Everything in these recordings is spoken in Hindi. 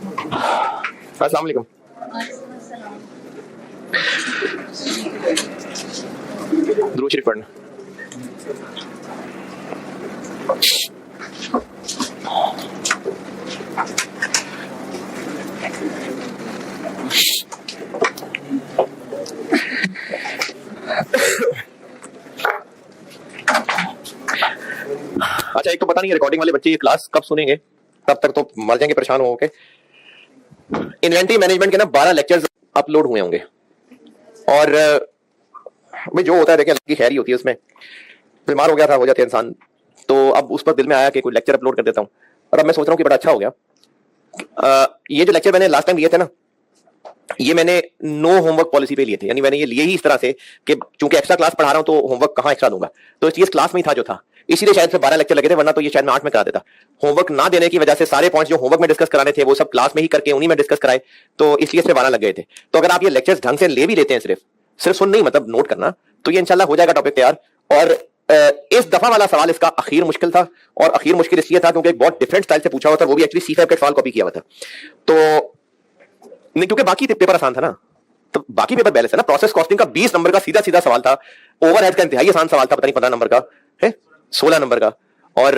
अस्सलाम वालेकुम। दुरूद शरीफ पढ़ना। अच्छा, एक तो पता नहीं रिकॉर्डिंग वाले बच्चे ये क्लास कब सुनेंगे, तब तक तो मर जाएंगे परेशान हो के। इन्वेंटरी मैनेजमेंट के ना 12 लेक्चर्स अपलोड हुए होंगे और भाई जो होता है देखिए, की खैर ही होती है उसमें। बीमार हो गया था, हो जाते हैं इंसान, तो अब उस पर दिल में आया कि कोई लेक्चर अपलोड कर देता हूँ और अब मैं सोच रहा हूँ कि बड़ा अच्छा हो गया। ये जो लेक्चर मैंने लास्ट टाइम लिए थे ना, ये मैंने नो होमवर्क पॉलिसी पे लिए थे, यानी मैंने ये लिए ही इस तरह से कि चूंकि एक्स्ट्रा क्लास पढ़ा रहा हूं तो होमवर्क कहां एक्स्ट्रा दूंगा, तो इस क्लास में ही था जो था, इसीलिए शायद से 12 लेक्चर लगे थे, वरना तो ये शायद मैं 8 में करा देता। होमवर्क ना देने की वजह से सारे पॉइंट्स जो होमवर्क में डिस्कस कराने थे वो सब क्लास में ही करके उन्हीं में डिस्कस कराए, तो इसलिए सिर्फ 12 लग गए थे। तो अगर आप ये लेक्चर्स ढंग से ले भी लेते हैं, सिर्फ सुन नहीं मतलब नोट करना, तो ये इंशाल्लाह हो जाएगा टॉपिक तैयार। और इस दफा वाला सवाल इसका अखीर मुश्किल था, और अखीर मुश्किल इसलिए था क्योंकि एक बहुत डिफरेंट स्टाइल से पूछा हुआ था, वो भी एक्चुअली C5 का सवाल कॉपी किया हुआ था। तो नहीं, क्योंकि बाकी पेपर आसान था ना, तो बाकी पेपर बैलेंस है ना। प्रोसेस कॉस्टिंग का 20 नंबर का सीधा सीधा सवाल था, ओवरहेड का इंतहाई आसान सवाल था, पता नहीं 15 नंबर का है, 16 नंबर का। और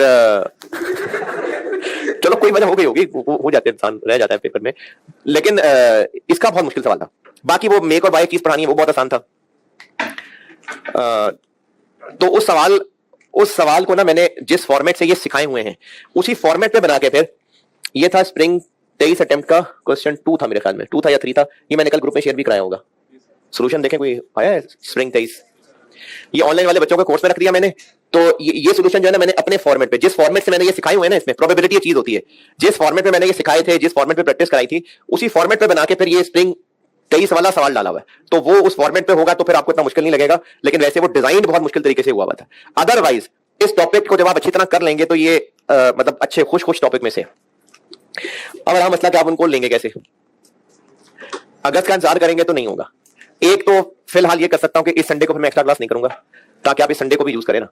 चलो कोई वजह हो गई होगी, हो जाते हैं, इंसान रह जाता है पेपर में, लेकिन इसका बहुत मुश्किल सवाल था। बाकी वो मेक और बाय चीज पढ़ानी है वो बहुत आसान था। तो उस सवाल को ना मैंने जिस फॉर्मेट से ये सिखाए हुए हैं उसी फॉर्मेट पे बना के, फिर ये था स्प्रिंग 23 अटेम्प्ट का क्वेश्चन 2 था, मेरे ख्याल में 2 था या 3 था, ये मैंने कल ग्रुप में शेयर भी कराया होगा। सॉल्यूशन देखें, कोई आया है स्प्रिंग 23? ये ऑनलाइन वाले बच्चों के कोर्स में रख दिया मैंने। तो ये सॉल्यूशन जो है ना, मैंने अपने फॉर्मेट पे, जिस फॉर्मेट से मैंने ये सिखाए हुए हैं ना, इसमें प्रोबेबिलिटी चीज होती है, जिस फॉर्मेट पे मैंने ये सिखाए थे, जिस फॉर्मेट पे प्रैक्टिस कराई थी, उसी फॉर्मेट पे बना के फिर ये स्प्रिंग 23 वाला सवाल डाला हुआ है। तो वो उस फॉर्मेट पे होगा तो फिर आपको इतना मुश्किल नहीं लगेगा, लेकिन वैसे वो डिजाइन बहुत मुश्किल तरीके से हुआ हुआ था। अदरवाइज इस टॉपिक को जब आप अच्छी तरह कर लेंगे तो ये मतलब अच्छे खुश टॉपिक में से। अब रहा मसला कि आप उनको लेंगे कैसे। अगस्त का इंतजार करेंगे तो नहीं होगा। एक तो फिलहाल ये कर सकता हूं कि इस संडे को फिर मैं एक्स्ट्रा क्लास नहीं करूंगा, ताकि आप इस संडे को भी यूज करें ना,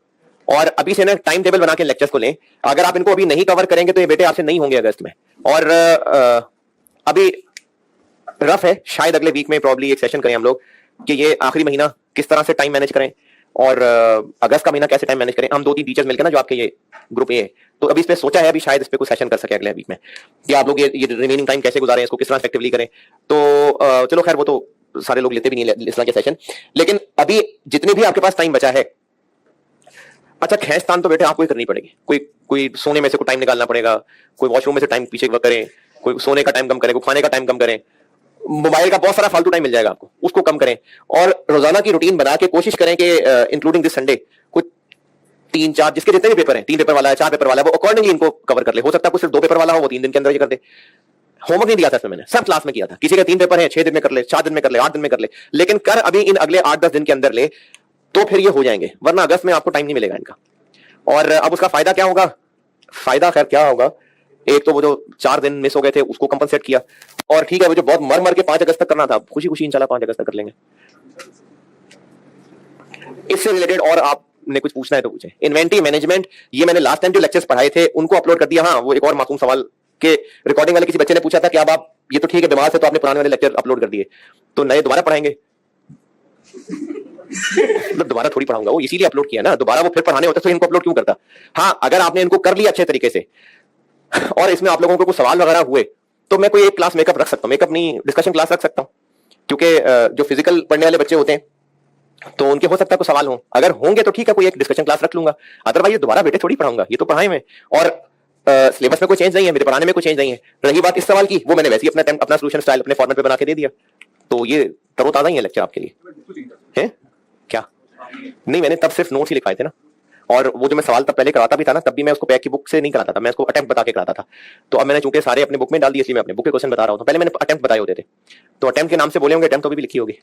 और अभी से ना टाइम टेबल बना के लेक्चर्स को लें। अगर आप इनको अभी नहीं कवर करेंगे तो ये बेटे आपसे नहीं होंगे अगस्त में। और अभी रफ है, शायद अगले वीक में प्रॉब्ली एक सेशन करें हम लोग कि ये आखिरी महीना किस तरह से टाइम मैनेज करें और अगस्त का महीना कैसे टाइम मैनेज करें। हम 2-3 टीचर्स मिलकर ना, जो आपके ये ग्रुप ये, तो अभी इस पे सोचा है, अभी शायद इस पे कुछ सेशन कर सके अगले वीक में कि आप लोग ये रिमेनिंग टाइम कैसे गुजारें, इसको किस तरह इफेक्टिवली करें। तो चलो खैर, वो तो सारे लोग लेते भी नहीं इस तरह के सेशन, लेकिन अभी जितने भी आपके पास टाइम बचा है, अच्छा खैंचतान तो बेटे आपको ही करनी पड़ेगी। कोई सोने में से कोई टाइम निकालना पड़ेगा, कोई वॉशरूम में से टाइम पीछे करें, कोई सोने का टाइम कम करें, कोई खाने का टाइम कम करें, मोबाइल का बहुत सारा फालतू टाइम मिल जाएगा आपको, उसको कम करें। और रोजाना की रूटीन बना के कोशिश करें कि इंक्लूडिंग दिस संडे कुछ 3-4 जिसके जितने भी पेपर हैं, 3 पेपर वाला है, 4 पेपर वाला है, वो अकॉर्डिंगली इनको कवर कर ले। हो सकता है कुछ सिर्फ 2 पेपर वाला हो, वो 3 दिन के अंदर ये कर दे। होमवर्क नहीं दिया था इसमें, मैंने सब क्लास में किया था। किसी के 3 पेपर हैं, 6 दिन में कर ले, 4 दिन में कर ले, 8 दिन में कर ले, लेकिन कर अभी इन अगले 8-10 दिन के अंदर ले, तो फिर ये हो जाएंगे, वरना अगस्त में आपको टाइम नहीं मिलेगा इनका। और अब उसका फायदा क्या होगा? फायदा खैर क्या होगा, एक तो वो जो 4 दिन मिस हो गए थे उसको कंपनसेट किया, और ठीक है वो जो बहुत मर के 5 अगस्त तक करना था, खुशी खुशी इंशाल्लाह 5 अगस्त तक कर लेंगे। इससे रिलेटेड और आपने कुछ पूछना है तो पूछे। इन्वेंटरी मैनेजमेंट, ये मैंने लास्ट टाइम जो लेक्चर्स पढ़ाए थे उनको अपलोड कर दिया। हाँ, वो एक और मासूम सवाल के रिकॉर्डिंग वाले किसी बच्चे ने पूछा था कि अब आप, ये तो ठीक है बीमार से तो आपने पुराने वाले लेक्चर अपलोड कर दिए, तो नए दोबारा पढ़ाएंगे? मतलब दोबारा थोड़ी पढ़ाऊंगा, वो इसीलिए अपलोड किया ना, दोबारा वो फिर पढ़ाने होते तो इनको अपलोड क्यों करता। हाँ, अगर आपने इनको कर लिया अच्छे तरीके से और इसमें आप लोगों को कुछ सवाल वगैरह हुए तो मैं कोई एक क्लास मेकअप रख सकता हूँ, मेकअप नहीं डिस्कशन क्लास रख सकता हूँ, क्योंकि जो फिजिकल पढ़ने वाले बच्चे होते हैं तो उनके हो सकता है कुछ सवाल हो, अगर होंगे तो ठीक है कोई एक डिस्कशन क्लास रख लूंगा। अदरवाइज दोबारा बेटे थोड़ी पढ़ाऊंगा, ये तो पढ़ाए में, और सिलेबस में कोई चेंज नहीं है, मेरे पढ़ाने में कोई चेंज नहीं है। रही बात इस सवाल की, वो मैंने वैसे ही अपना सोल्यूशन स्टाइल अपने फॉर्मेट पे बना के दे दिया, तो ये तरोताजा ही है लेक्चर आपके लिए। है क्या? नहीं, मैंने तब सिर्फ नोट्स ही लिखवाए थे ना, और वो जो मैं सवाल तब पहले कराता भी था ना, तब भी मैं उसको पैक की बुक से नहीं कराता था, मैं उसको अटेम्प्ट बता के कराता था। तो अब मैंने चूंकि सारे अपने बुक में डाल दिए, इसलिए मैं अपने बुक के क्वेश्चन बता रहा हूँ। पहले मैंने अटेम्प्ट बताए होते थे, तो अटेम्प्ट के नाम से बोले होंगे, अटेम्प्ट तो भी लिखी होगी।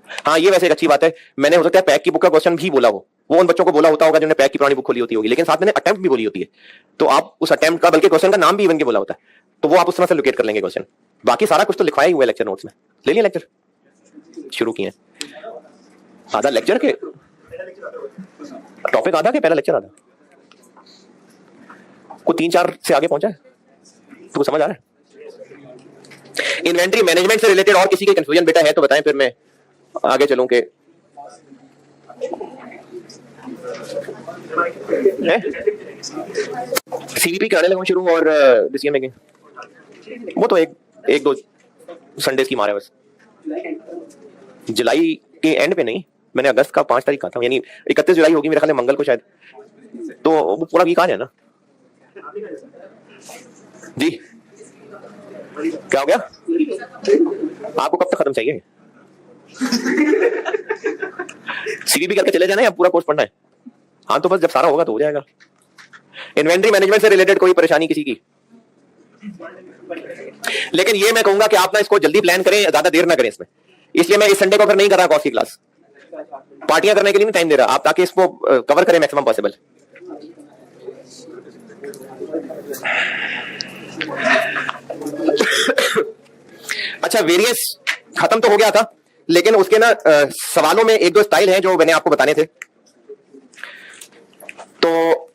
हाँ, ये वैसे एक अच्छी बात है, मैंने हो सकता है पैक की बुक का क्वेश्चन भी बोला वो उन बच्चों को बोला होता होगा जिन्होंने पैक की पुरानी बुक खोली होती होगी, लेकिन साथ मैंने अटेम्प्ट भी बोली होती है, तो आप उस अटेम्प्ट का, बल्कि क्वेश्चन का नाम भी इवन के बोला होता है, तो वो आप उस तरह से लोकेट कर लेंगे क्वेश्चन। बाकी सारा कुछ तो लिखवाया ही हुआ है लेक्चर नोट्स में। ले लिया लेक्चर, शुरू किए आधा लेक्चर के टॉपिक, आधा के पहला लेक्चर आधा को 3-4 से आगे पहुंचा है, तो समझ आ रहा है? इन्वेंट्री मैनेजमेंट से रिलेटेड और किसी के कंफ्यूजन बेटा है तो बताएं, फिर मैं आगे चलूं के सीवीपी कराने लगा शुरू और डिसीजन मेकिंग वो तो एक दो संडेज की मार है बस। जुलाई के एंड पे नहीं, मैंने अगस्त का 5 तारीख कहा था, यानी 31 जुलाई होगी मेरे ख्याल में, मंगल को शायद, तो वो पूरा वीक आ जाए ना जी। क्या हो गया? आपको कब तक खत्म चाहिए? सीवीपी करके चले जाना है या पूरा कोर्स पढ़ना है? हाँ तो बस जब सारा होगा तो हो जाएगा। इन्वेंट्री मैनेजमेंट से रिलेटेड कोई परेशानी किसी की? लेकिन ये मैं कहूंगा कि आप ना इसको जल्दी प्लान करें, ज्यादा देर ना करें इसमें, इसलिए मैं इस संडे को फिर नहीं कर रहा कॉर्स की क्लास, पार्टियां करने के लिए नहीं टाइम दे रहा, आप ताकि इसको कवर करें मैक्सिमम पॉसिबल। अच्छा, वेरियस खत्म तो हो गया था, लेकिन उसके ना सवालों में एक दो स्टाइल हैं जो मैंने आपको बताने थे। तो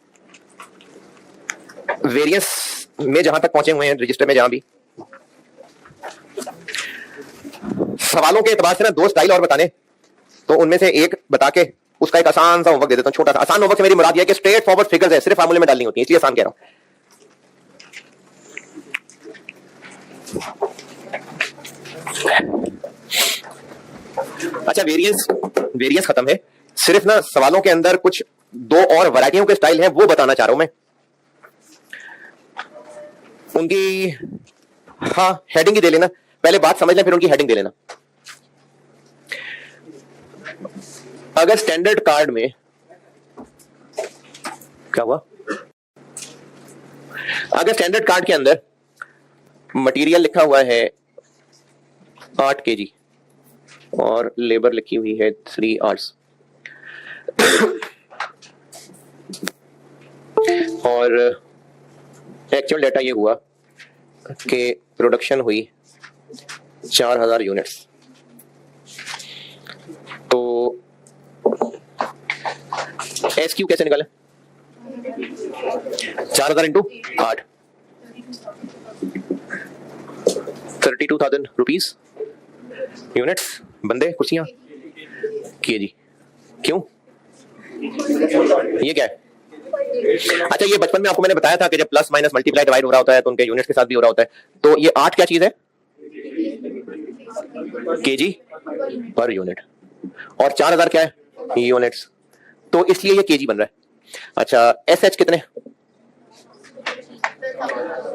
वेरियस में जहां तक पहुंचे हुए हैं रजिस्टर में, जहां भी सवालों के एतबार से ना दो स्टाइल और बताने, तो उनमें से एक बता के उसका एक आसान सा होमवर्क दे देता हूं, छोटा सा। आसान होमवर्क से मेरी मुराद यह है कि स्ट्रेट फॉरवर्ड फिगर्स है, सिर्फ फार्मूले में डालनी होती है, इसलिए आसान कह रहा हूं। अच्छा, वेरियस खत्म है, सिर्फ ना सवालों के अंदर कुछ दो और वैरायटियों के स्टाइल हैं, वो बताना चाह रहा हूं मैं। उनकी हाँ हेडिंग ही दे लेना, पहले बात समझ लें फिर उनकी हेडिंग दे लेना। अगर स्टैंडर्ड कार्ड में क्या हुआ, अगर स्टैंडर्ड कार्ड के अंदर मटेरियल लिखा हुआ है 8 kg और लेबर लिखी हुई है 3 hours और एक्चुअल डेटा ये हुआ कि प्रोडक्शन हुई 4000 यूनिट्स, तो SQ कैसे निकाले? 4000 इंटू 8, 32,000 रुपीज यूनिट्स, बंदे कुर्सियां KG। क्यों? ये क्या है? अच्छा, ये बचपन में आपको मैंने बताया था कि जब प्लस माइनस मल्टीप्लाई डिवाइड हो रहा होता है तो उनके यूनिट्स के साथ भी हो रहा होता है। तो ये 8 क्या चीज है? KG पर यूनिट, और 4000 क्या है? यूनिट्स, तो इसलिए ये KG बन रहा है। अच्छा, SH कितने?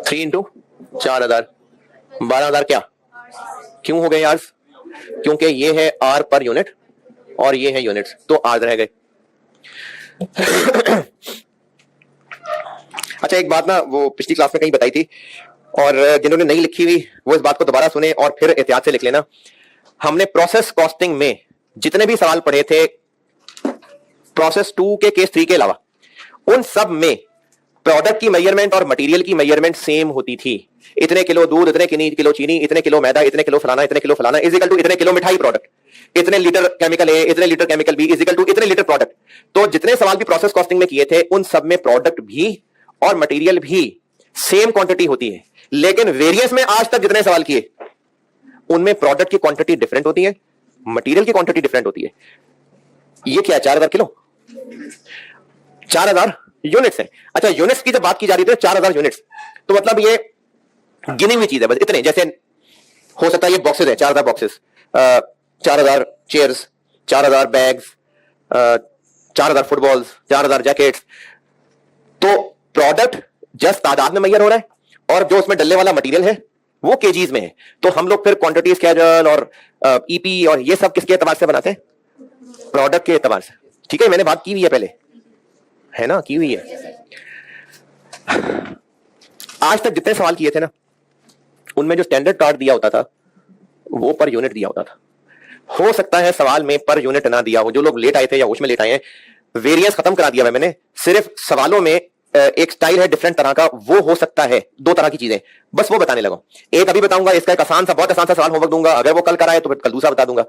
3 इंटू 4000, 12000 क्या? क्यों हो गए यार? क्योंकि ये है R पर यूनिट और ये है यूनिट्स, तो R रह गए। अच्छा, एक बात ना वो पिछली क्लास में कहीं बताई थी, और जिन्होंने नहीं लिखी हुई वो इस बात को दोबारा सुने और फिर एहतियात से लिख लेना। हमने प्रोसेस कॉस्टिंग में जितने भी सवाल पढ़े थे प्रोसेस 2 के केस 3 के अलावा, उन सब में प्रोडक्ट की मेजरमेंट और मटेरियल की मेजरमेंट सेम होती थी। इतने किलो दूध, इतने किलो चीनी, इतने किलो मैदा, इतने किलो फलाना, इतने किलो फलाना इज इक्वल टू इतने किलो मिठाई प्रोडक्ट, इतने लीटर केमिकल ए, इतने litre chemical B is equal to इतने लीटर प्रोडक्ट। तो जितने सवाल भी प्रोसेस कॉस्टिंग में किए थे उन सब में प्रोडक्ट भी और मटेरियल भी सेम क्वांटिटी होती है, लेकिन वेरियस में आज तक जितने सवाल किए उनमें प्रोडक्ट की क्वांटिटी डिफरेंट होती है, मटेरियल की क्वांटिटी डिफरेंट होती है। ये क्या है? 4000 किलो, 4000 यूनिट्स है। अच्छा, यूनिट्स की जब बात की जा रही थी 4000 यूनिट्स, तो मतलब ये गिनी हुई चीज है बस, इतने। जैसे हो सकता है ये बॉक्सेस है, 4000 boxes, 4000 chairs, 4000 bags, 4000 footballs, 4000 jackets. तो प्रोडक्ट जस्ट तादाद में मेजर हो रहा है और जो उसमें डलने वाला मटेरियल है वो केजीज में है। तो हम लोग फिर क्वांटिटी स्केड्यूल और ईपी और ये सब किसके एतबार से बनाते हैं? प्रोडक्ट के एतबार से। ठीक है, मैंने बात की हुई है पहले, है ना, की हुई है। आज तक जितने सवाल किए थे ना उनमें जो स्टैंडर्ड कार्ड दिया होता था वो पर यूनिट दिया होता था। हो सकता है सवाल में पर यूनिट ना दिया हो, जो लोग लेट आए थे या होश में लेट आए हैं, वेरिएंस खत्म करा दिया मैंने। सिर्फ सवालों में एक स्टाइल है डिफरेंट तरह का, वो हो सकता है 2 तरह की चीजें, बस वो बताने लगा। एक अभी बताऊंगा, इसका एक आसान सा, बहुत आसान सा सवाल होमवर्क दूंगा, अगर वो कल कराए तो फिर कल दूसरा बता दूंगा।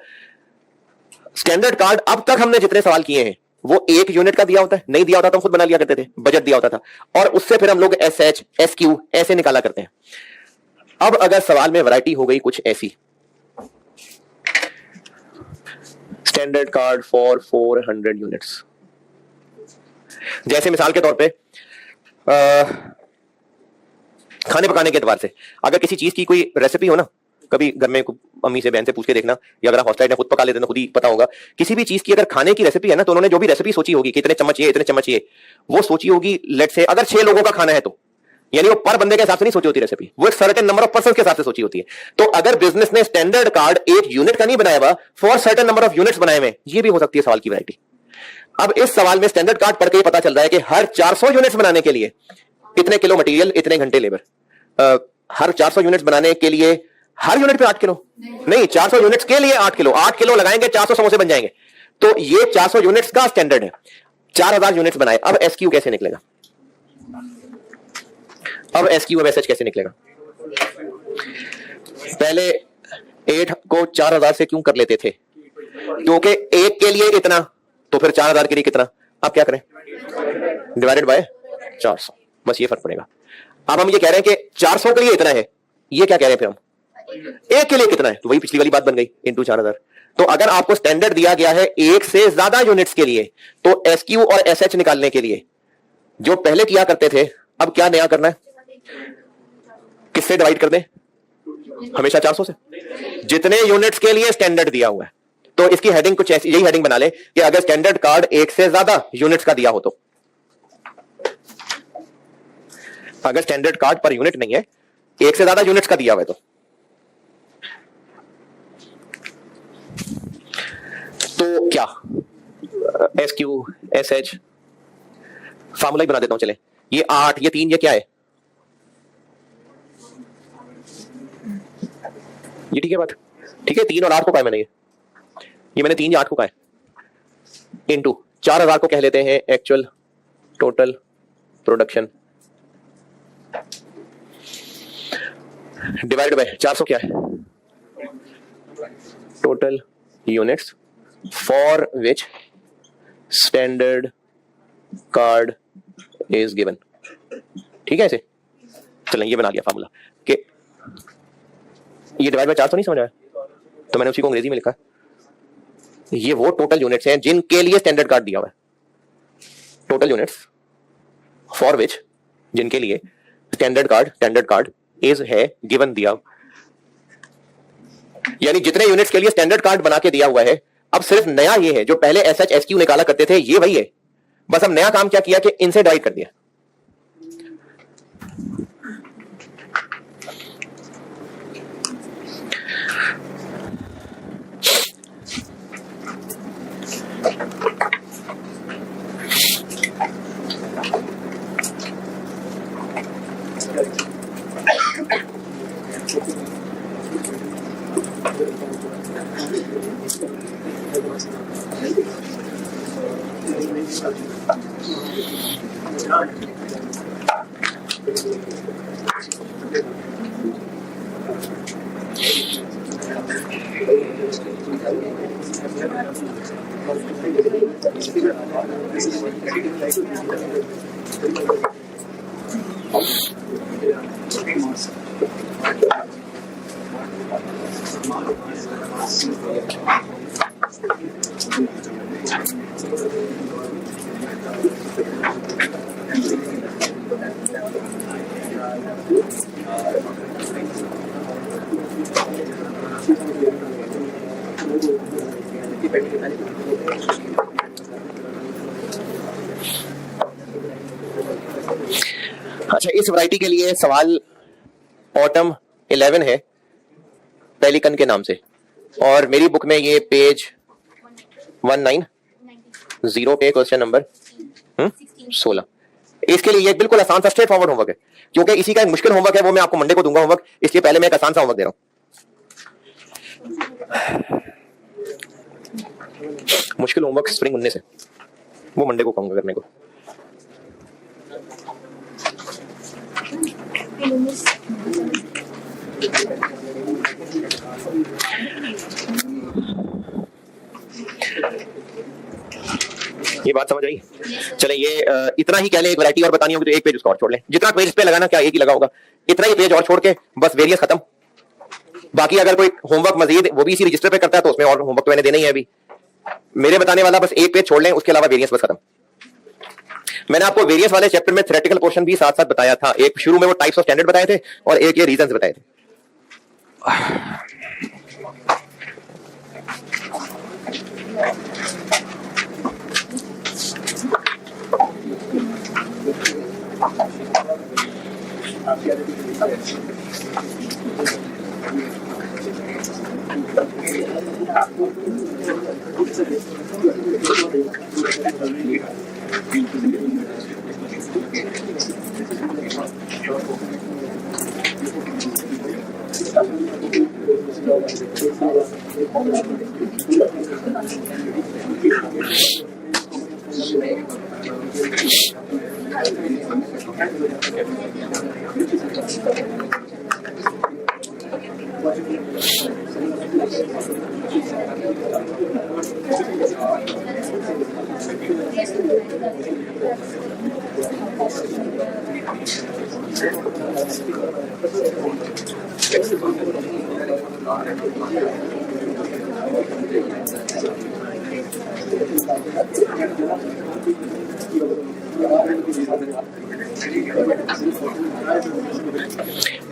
स्टैंडर्ड कार्ड अब तक हमने जितने सवाल किए हैं वो 1 यूनिट का दिया होता है, नहीं दिया होता तो हम खुद बना लिया करते थे, बजट दिया होता था, और उससे फिर हम लोग SH SQ ऐसे निकाला करते हैं। अब अगर सवाल में वैरायटी हो गई कुछ ऐसी, स्टैंडर्ड कार्ड फॉर 400 यूनिट्स, जैसे मिसाल के तौर पे खाने पकाने के एतबार से अगर किसी चीज की कोई रेसिपी हो ना, कभी घर में अम्मी से बहन से पूछ के देखना, या अगर आप हॉस्टलाइट में खुद पका लेते हैं खुद ही पता होगा, किसी भी चीज की अगर खाने की रेसिपी है ना, तो उन्होंने जो भी रेसिपी सोची होगी कि इतने चम्मच ये इतने चम्मच ये, वो सोची होगी लेट से अगर 6 लोगों का खाना है तो, यानी वो पर बंदे के हिसाब से नहीं सोची होती रेसिपी, वो एक सर्टेन नंबर ऑफ पर्सन के हिसाब से सोची होती है। तो अगर बिजनेस ने स्टैंडर्ड कार्ड एक यूनिट का नहीं बनाया हुआ, for certain number of units बनाए हुए, ये भी हो सकती है सवाल की वैरायटी। अब इस सवाल में स्टैंडर्ड कार्ड पढ़ के पता चल रहा है कि हर 400 यूनिट्स बनाने के लिए इतने किलो मटेरियल, इतने घंटे लेबर, हर 400 यूनिट्स बनाने के लिए हर यूनिट पे 8 किलो नहीं, 400 यूनिट्स के लिए 8 किलो, 8 किलो लगाएंगे 400 समोसे बन जाएंगे। तो ये 400 यूनिट्स का स्टैंडर्ड है, 4000 यूनिट्स बनाए। अब एसक्यू कैसे निकलेगा, अब एसक्यू अब एसएच कैसे निकलेगा? पहले 8 को 4000 से क्यों कर लेते थे? क्योंकि एक के लिए इतना, तो फिर 4000 के लिए कितना? अब क्या करें, डिवाइडेड बाय 400, बस ये फर्क पड़ेगा। अब हम ये कह रहे हैं कि 400 के लिए इतना है, ये क्या कह रहे हैं फिर हम, एक के लिए कितना है, तो वही पिछली वाली बात बन गई, इंटू 4000। तो अगर आपको स्टैंडर्ड दिया गया है एक से ज्यादा यूनिट्स के लिए, तो एसक्यू और एसएच निकालने के लिए जो पहले किया करते थे, अब क्या नया करना है, किससे डिवाइड कर दें? हमेशा 400 से, जितने यूनिट्स के लिए स्टैंडर्ड दिया हुआ है। तो इसकी हेडिंग कुछ ऐसी, यही हेडिंग बना ले कि अगर स्टैंडर्ड कार्ड एक से ज्यादा यूनिट्स का दिया हो, तो अगर स्टैंडर्ड कार्ड पर यूनिट नहीं है, एक से ज्यादा यूनिट्स का दिया हुआ है, तो क्या एसक्यू एसएच फार्मूला ही बना देता हूं। चले, ये 8 ये 3 ये क्या है, ये ठीक है बात, ठीक है। 3 और 8 को कहा है मैंने, ये मैंने 3 या 8 को कहा है, इनटू 4000 को कह लेते हैं actual total production, divide by 400 क्या है, total units for which standard card is given. ठीक है, ऐसे चलें, ये बना लिया फार्मूला कि ये डिवाइड बाय 400 नहीं समझ आया, तो मैंने उसी को अंग्रेजी में लिखा। ये वो टोटल यूनिट्स हैं जिनके लिए स्टैंडर्ड कार्ड दिया हुआ है, टोटल यूनिट्स फॉर विच, जिनके लिए स्टैंडर्ड कार्ड इज है गिवन, दिया, यानी जितने यूनिट्स के लिए स्टैंडर्ड कार्ड बना के दिया हुआ है। अब सिर्फ नया ये है, जो पहले एसएच एसक्यू निकाला करते थे ये वही है, बस हम नया काम क्या किया कि इनसे डिवाइड कर दिया। अच्छा, इस वैरायटी के लिए सवाल ऑटम 11 है, पेलिकन के नाम से, और मेरी बुक में ये पेज 190 पे क्वेश्चन नंबर 16। इसके लिए ये बिल्कुल आसान सा स्ट्रेट फॉरवर्ड होमवर्क है, क्योंकि इसी का एक मुश्किल होमवर्क है, वो मैं आपको मंडे को दूंगा होमवर्क, इसलिए पहले मैं एक आसान सा होमवर्क दे रहा हूं। मुश्किल होमवर्क स्प्रिंग 19 है, वो मंडे को कहूंगा करने को। ये बात समझ आई? चले ये इतना ही कह लें, एक वैरायटी और बतानी होगी तो एक पेज उसका और छोड़ लें, जितना पेज पे लगाना क्या एक ही लगा होगा, इतना ही पेज और छोड़ के बस वेरिएंस खत्म। बाकी अगर कोई होमवर्क मजीद वो भी इसी रजिस्टर पे करता है तो उसमें और होमवर्क तो मैंने देना ही है। अभी मेरे बताने वाला बस एक पेज छोड़ लें, उसके अलावा वेरिएंस बस खत्म। मैंने आपको वेरिएंस वाले चैप्टर में थ्योरेटिकल पोर्शन भी साथ साथ बताया था। एक शुरू में वो टाइप्स ऑफ स्टैंडर्ड बताए थे और एक ये रीजंस बताए थे।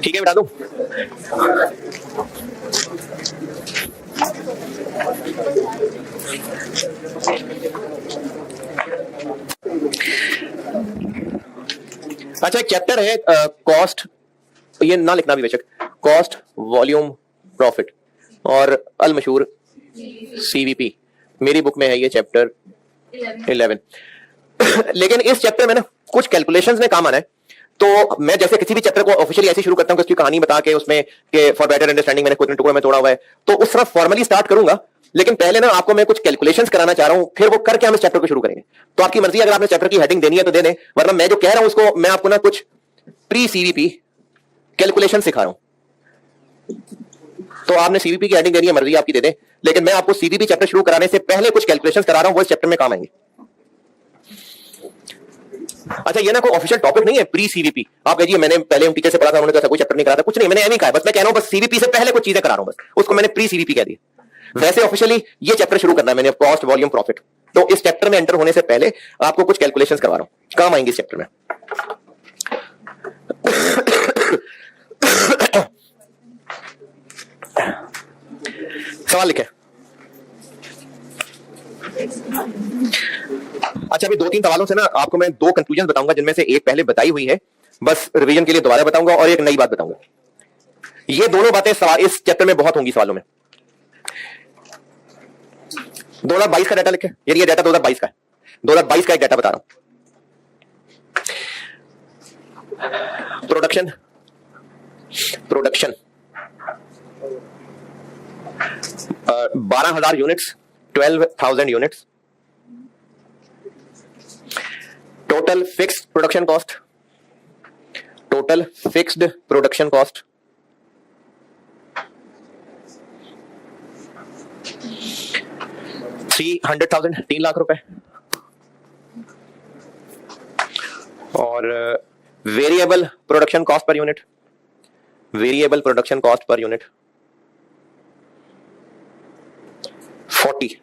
ठीक है, बता दूं? अच्छा, एक चैप्टर है कॉस्ट, ये ना लिखना भी बेशक, कॉस्ट वॉल्यूम प्रॉफिट और अल मशहूर सीवीपी। मेरी बुक में है ये चैप्टर 11। लेकिन इस चैप्टर में ना कुछ कैलकुलेशंस में काम आना है। तो मैं जैसे किसी भी चैप्टर को ऑफिशियली ऐसे शुरू करता हूं कि उसकी कहानी बता के उसमें कि फॉर बेटर अंडरस्टैंडिंग मैंने कुछ टुकड़ों में तोड़ा हुआ है, तो उस तरह फॉर्मली स्टार्ट करूंगा। लेकिन पहले ना आपको मैं कुछ कैलकुलेशंस कराना चाह रहा हूं, फिर वो करके हम इस चैप्टर को शुरू करेंगे। तो आपकी मर्जी, अगर आपने चैप्टर की हेडिंग देनी है तो दे दें, वरना मैं जो कह रहा हूं उसको मैं आपको ना कुछ प्री सीवीपी कैलकुलेशन सिखा रहा हूं। तो आपने सीवीपी की हेडिंग देनी है, मर्जी आपकी दे दें, लेकिन मैं आपको सीवीपी चैप्टर शुरू कराने से पहले कुछ कैलकुलेशंस करा रहा हूं, वो इस चैप्टर में काम आएंगे। अच्छा, ये ना कोई ऑफिशियल टॉपिक नहीं है प्री सीवीपी। आप कहिए मैंने पहले टीचर से पढ़ा था, उन्होंने कहा कोई चैप्टर नहीं करा था, कुछ नहीं, मैंने ऐसे ही कहा, बस मैं कह रहा हूं बस सीवीपी से पहले कुछ चीजें करा रहा हूं, बस उसको मैंने प्री सीवीपी कह दिया। वैसे ऑफिशियली ये चैप्टर शुरू करना है मैंने, कॉस्ट वॉल्यूम प्रॉफिट। तो इस चैप्टर में एंटर होने से पहले आपको कुछ कैलकुलेशंस करवा रहा हूं, काम आएंगे इस चैप्टर में। सवाल लिखे। अच्छा, अभी 2-3 सवालों से ना आपको मैं 2 कंक्लूजन बताऊंगा, जिनमें से एक पहले बताई हुई है, बस रिवीजन के लिए दोबारा बताऊंगा, और एक नई बात बताऊंगा। ये दोनों बातें इस चैप्टर में बहुत होंगी सवालों में। 2022 का डाटा लिखे, ये डाटा 2022 का है। 2022 का एक डाटा बता रहा हूं। Production 12,000 units, 12,000 units. Total fixed production cost, 300,000, 3 lakh रुपए। और variable production cost per unit,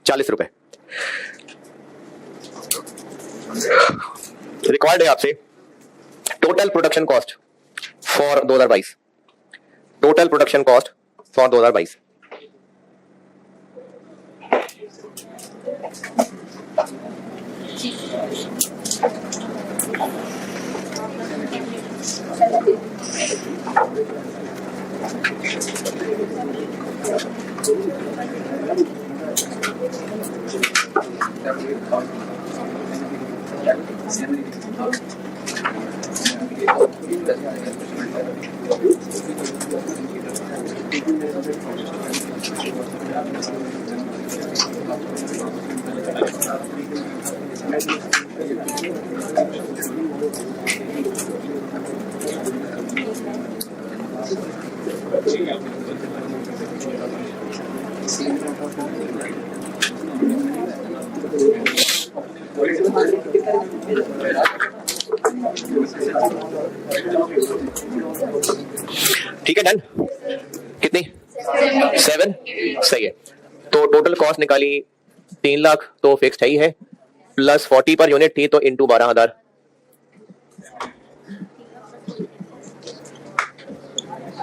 40 रुपए। रिक्वायर्ड है आपसे total production cost for 2022, total production cost for 2022। ठीक है, डन। कितनी? 7। सही है। तो टोटल कॉस्ट निकाली 3 लाख, तो फिक्स है ही है, प्लस 40 पर यूनिट थी तो इंटू 12,000,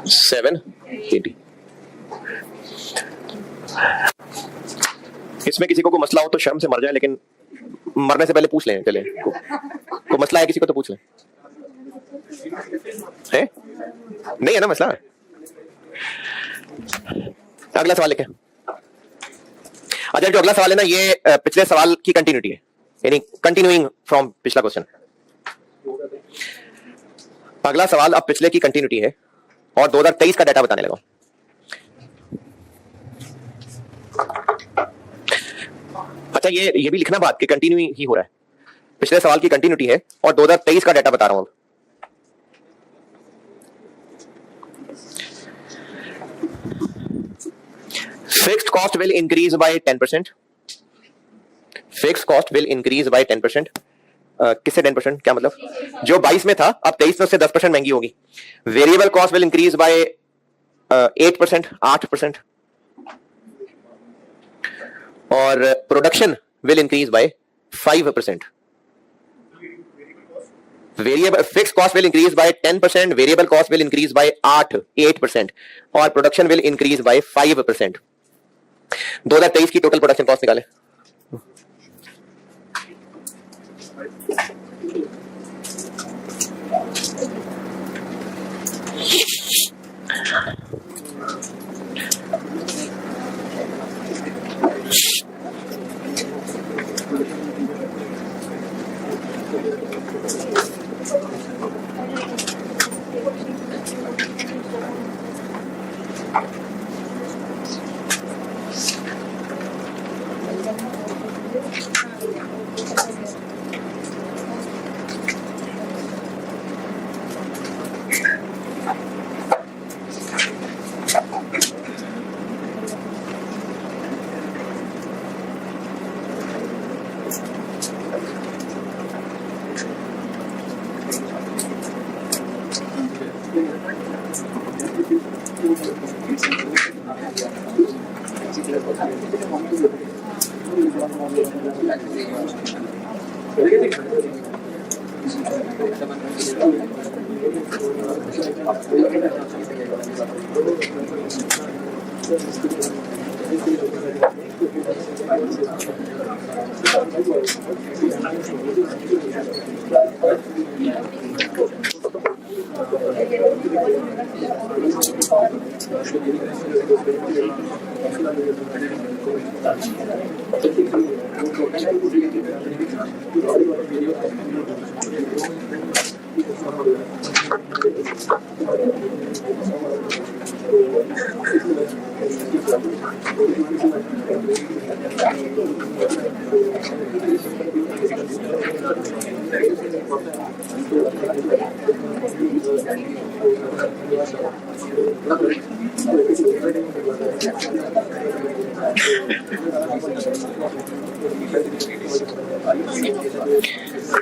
780। इसमें किसी को मसला हो तो शर्म से मर जाए, लेकिन मरने से पहले पूछ लें। चले को मसला है किसी को तो पूछ लें। है? नहीं है ना मसला? अगला सवाल लेके। अच्छा, जो अगला सवाल है ना, ये पिछले सवाल की कंटिन्यूटी है, यानी कंटिन्यूइंग फ्रॉम पिछला क्वेश्चन। अगला सवाल अब पिछले की कंटिन्यूटी है और 2023 का डाटा बताने लगा। अच्छा, ये भी लिखना बात कि कंटिन्यू ही हो रहा है, पिछले सवाल की कंटिन्यूटी है और 2023 का डाटा बता रहा हूं। Fixed cost will increase by 10%। Fixed cost will increase by 10%। किससे 10%? क्या मतलब? जो 22 में था अब 23 में उससे 10% महंगी होगी। Variable cost will increase by 8%, 8%। और production will increase by 5%। Variable fixed cost will increase by 10%, variable cost will increase by 8% और प्रोडक्शन विल इंक्रीज बाय 5%। 2023 की टोटल प्रोडक्शन कॉस्ट निकालें।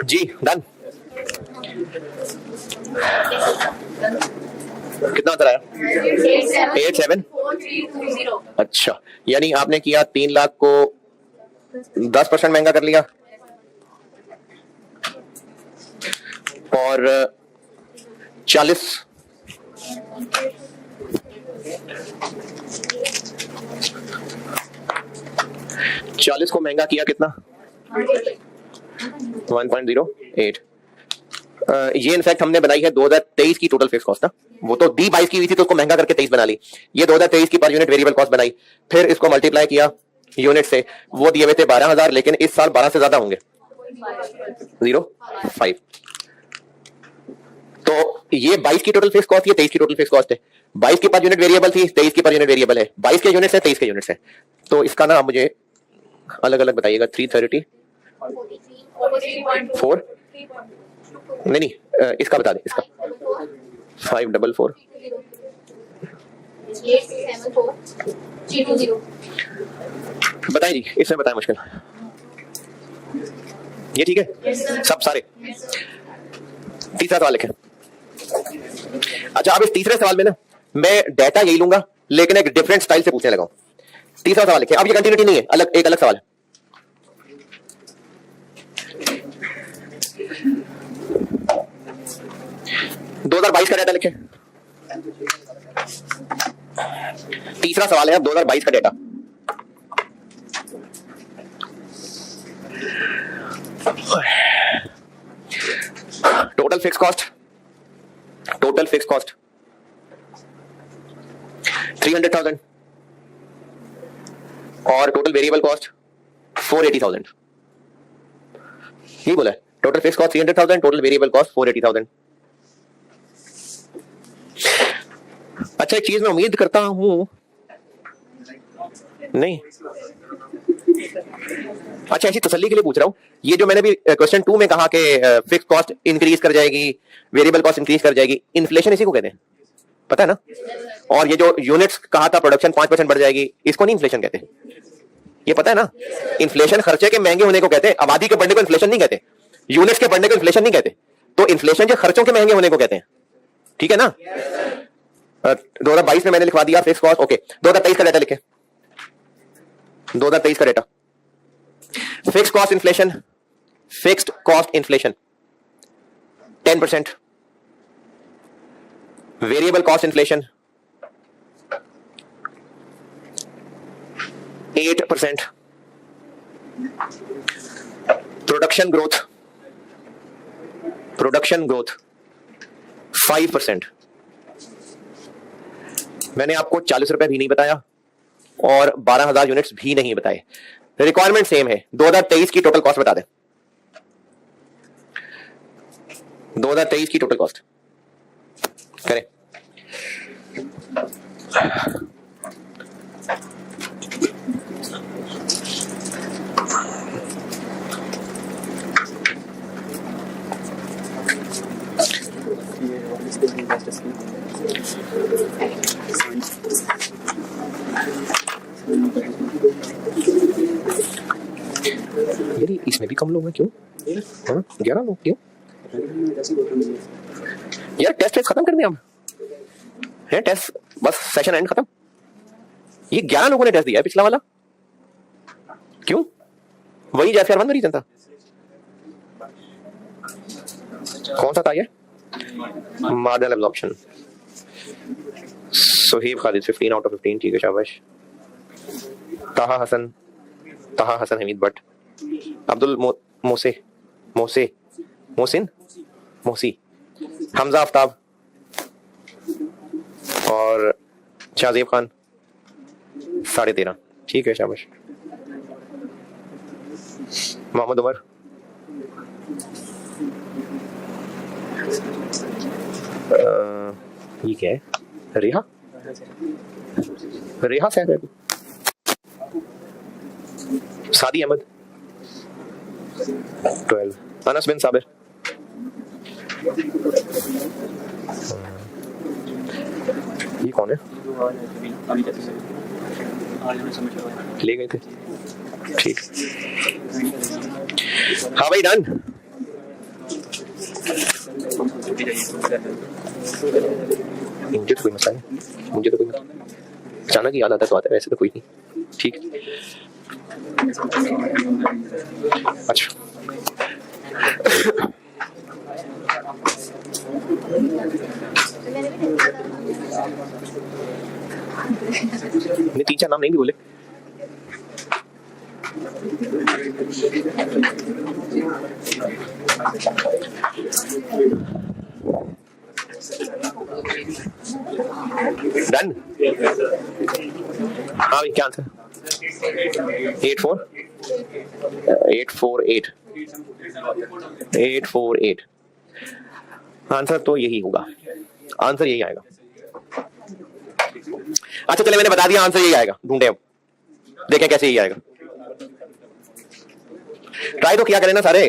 जी डन। कितना अंतर आया? 87। अच्छा, यानी आपने किया 3 लाख को 10% महंगा कर लिया और 40 को महंगा किया कितना? 1.08। ये इनफैक्ट हमने बनाई है 2023 की टोटल फिक्स कॉस्ट ना, वो तो दी 22 की हुई थी तो उसको महंगा करके 23 बना ली। ये 2023 की पर यूनिट वेरिएबल कॉस्ट बनाई, फिर इसको मल्टीप्लाई किया यूनिट से, वो दिए हुए थे 12,000, लेकिन इस साल 12 से ज्यादा होंगे, 0.5। तो ये 22 की टोटल फिक्स कॉस्ट, ये 23 की टोटल फिक्स कॉस्ट है। 22 की पर यूनिट वेरिएबल थी, 23 की पर यूनिट वेरिएबल है। 22 के यूनिट है, 23 के यूनिट है। तो इसका ना आप मुझे अलग अलग बताइएगा। 334 नहीं, इसका बता दें, इसका 544 बताइए जी, इसमें बताएं मुश्किल। ये ठीक है सब सारे। तीसरा सवाल लिखें। अच्छा अब इस तीसरे सवाल में ना मैं डाटा यही लूंगा लेकिन एक डिफरेंट स्टाइल से पूछने लगा हूं। तीसरा सवाल लिखें। अब ये कंटिन्यूटी नहीं है, अलग एक अलग सवाल है। दो 2022 का डाटा लिखें। तीसरा सवाल है अब 2022 का डाटा। टोटल फिक्स कॉस्ट 300,000 और टोटल वेरिएबल कॉस्ट 480,000। यही बोला है, total fix cost 300,000, total variable cost 480,000। अच्छा एक चीज मैं उम्मीद करता हूं नहीं, अच्छा ऐसी तसल्ली के लिए पूछ रहा हूं, ये जो मैंने भी क्वेश्चन 2 में कहा कि फिक्स कॉस्ट इंक्रीज कर जाएगी, वेरिएबल कॉस्ट इंक्रीज कर जाएगी, इन्फ्लेशन इसी को कहते हैं, पता है ना? और ये जो यूनिट्स कहा था प्रोडक्शन 5% बढ़ जाएगी, इसको नहीं इन्फ्लेशन कहते, ये पता है ना? इन्फ्लेशन खर्चे के महंगे होने को कहते हैं, आबादी के बढ़ने को इन्फ्लेशन नहीं कहते, यूनिट्स के बढ़ने को इन्फ्लेशन नहीं कहते। तो इन्फ्लेशन जो खर्चों के महंगे होने को कहते हैं, ठीक है ना? 2022 में मैंने लिखवा दिया फिक्स कॉस्ट। ओके 2023 का डाटा लिखे। 2023 का data fix cost inflation 10%, variable cost inflation 8%, production growth 5%। मैंने आपको 40 रुपए भी नहीं बताया और 12,000 यूनिट्स भी नहीं बताए। रिक्वायरमेंट सेम है। 2023 की टोटल कॉस्ट बता दें। 2023 की टोटल कॉस्ट करें। यार इसमें भी कम लोग हैं क्यों? 11 लोग क्यों? यार टेस्ट खत्म कर दिया हम है, टेस्ट बस सेशन एंड खत्म। ये 11 लोगों ने टेस्ट दिया है, पिछला वाला क्यों? वही जैसे अरमान का रीजन था। कौन सा था ये? Marginal absorption. Suhaib Khalid 15 out of 15, ठीक है शाबाश। ताहा हसन हमीद भट्ट, अब्दुल मोहसिन, हमजा आफ्ताब और शाहजेब खान 13.5, ठीक है शाबाश। मोहम्मद उमर, ये क्या है? रेहा सैफ, सादी अहमद 12, अनस बिन साबिर, ये कौन है? ले गए थे, ठीक। हाँ भाई डन। मुझे तो कोई मसला नहीं, अचानक ही याद आता तो आता है, वैसे तो कोई नहीं, ठीक। अच्छा नहीं 3-4 नाम नहीं भी बोले। डन। हाँ भाई क्या आंसर? 848 आंसर तो यही होगा, आंसर यही आएगा। अच्छा चले मैंने बता दिया आंसर यही आएगा, ढूंढे अब देखें कैसे यही आएगा। ट्राई तो किया करें ना सारे,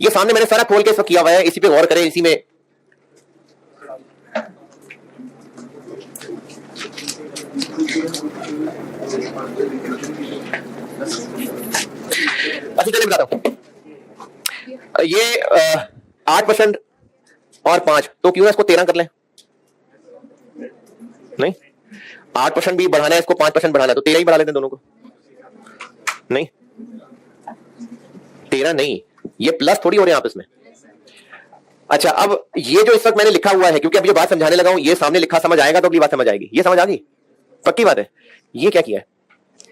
ये सामने मैंने सारा खोल के इस वक्त किया हुआ है, इसी पे गौर करें, इसी में अच्छा चलिए बताता हूं। ये 8% और 5, तो क्यों ना इसको 13 कर लें? नहीं, 8% भी बढ़ाना है, इसको 5% बढ़ाना है, तो 13 ही बढ़ा लेते हैं दोनों को। नहीं, 13 नहीं, ये प्लस थोड़ी हो रहे हैं आपस में। अच्छा, अब ये जो इस वक्त मैंने लिखा हुआ है, क्योंकि अभी जो बात समझाने लगा हूं, ये सामने लिखा समझ आएगा तो अगली बात समझ आएगी। ये समझ आ गई? पक्की बात है। ये क्या किया है?